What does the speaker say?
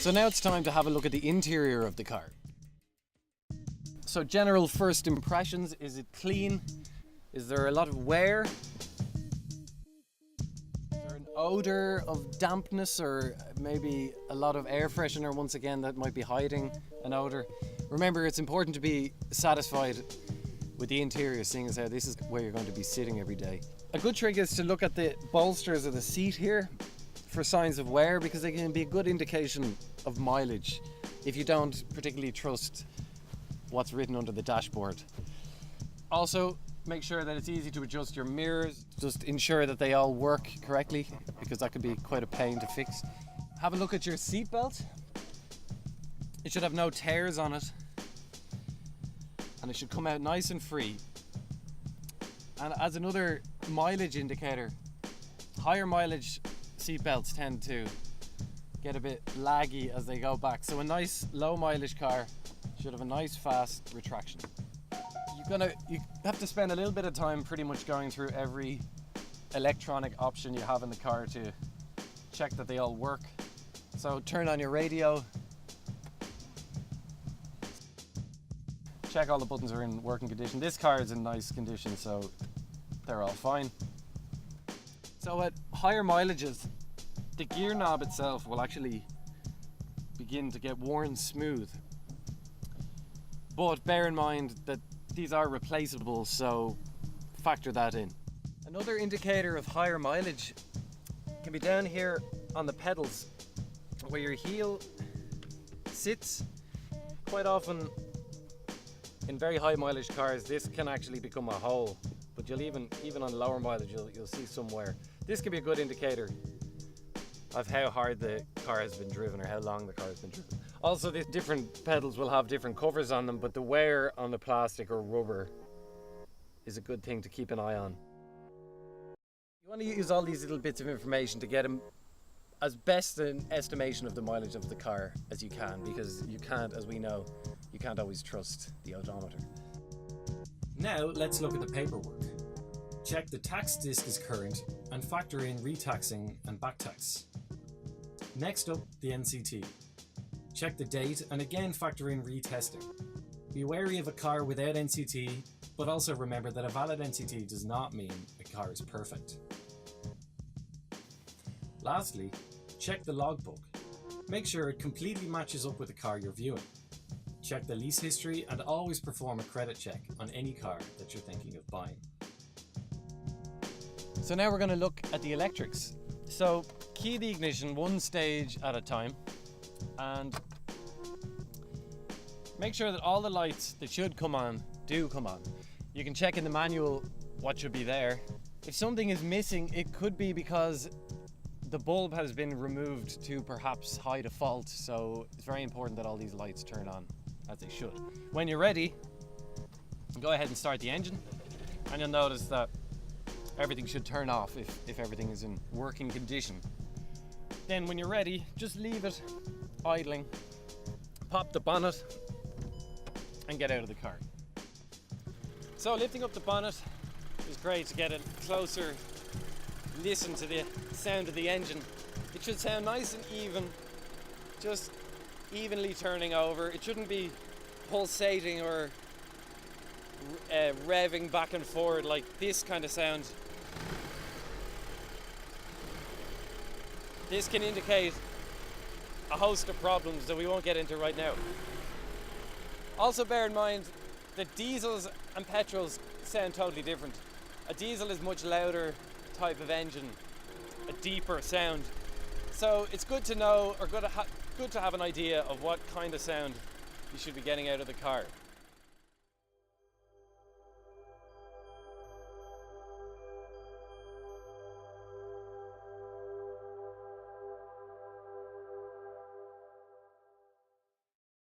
So now it's time to have a look at the interior of the car. So general first impressions, is it clean? Is there a lot of wear? Is there an odour of dampness, or maybe a lot of air freshener once again that might be hiding an odour? Remember, it's important to be satisfied with the interior, seeing as how this is where you're going to be sitting every day. A good trick is to look at the bolsters of the seat here for signs of wear, because they can be a good indication of mileage if you don't particularly trust what's written under the dashboard. Also, make sure that it's easy to adjust your mirrors. Just ensure that they all work correctly, because that could be quite a pain to fix. Have a look at your seat belt. It should have no tears on it, and it should come out nice and free. And as another mileage indicator, higher mileage seat belts tend to get a bit laggy as they go back. So a nice low mileage car should have a nice fast retraction. You have to spend a little bit of time pretty much going through every electronic option you have in the car to check that they all work. So turn on your radio, check all the buttons are in working condition. This car is in nice condition, so they're all fine. So at higher mileages, the gear knob itself will actually begin to get worn smooth. But bear in mind that these are replaceable, so factor that in. Another indicator of higher mileage can be down here on the pedals, where your heel sits. Quite often in very high mileage cars, this can actually become a hole, but you'll even on lower mileage you'll see some wear. This can be a good indicator of how hard the car has been driven, or how long the car has been driven. Also, the different pedals will have different covers on them, but the wear on the plastic or rubber is a good thing to keep an eye on. You want to use all these little bits of information to get as best an estimation of the mileage of the car as you can, because you can't, as we know, you can't always trust the odometer. Now let's look at the paperwork. Check the tax disc is current and factor in retaxing and back tax. Next up, the NCT. Check the date and again factor in retesting. Be wary of a car without NCT, but also remember that a valid NCT does not mean a car is perfect. Lastly, check the logbook. Make sure it completely matches up with the car you're viewing. Check the lease history and always perform a credit check on any car that you're thinking of buying. So now we're going to look at the electrics. So key the ignition one stage at a time, and make sure that all the lights that should come on do come on. You can check in the manual what should be there. If something is missing, it could be because the bulb has been removed to perhaps hide a fault, so it's very important that all these lights turn on as they should. When you're ready, go ahead and start the engine, and you'll notice that everything should turn off if everything is in working condition. Then when you're ready, just leave it idling, pop the bonnet and get out of the car. So lifting up the bonnet is great to get a closer listen to the sound of the engine. It should sound nice and even, just evenly turning over. It shouldn't be pulsating or revving back and forward like this kind of sound. This can indicate a host of problems that we won't get into right now. Also bear in mind that diesels and petrols sound totally different. A diesel is much louder type of engine, a deeper sound. So it's good to know, or good to have an idea of what kind of sound you should be getting out of the car.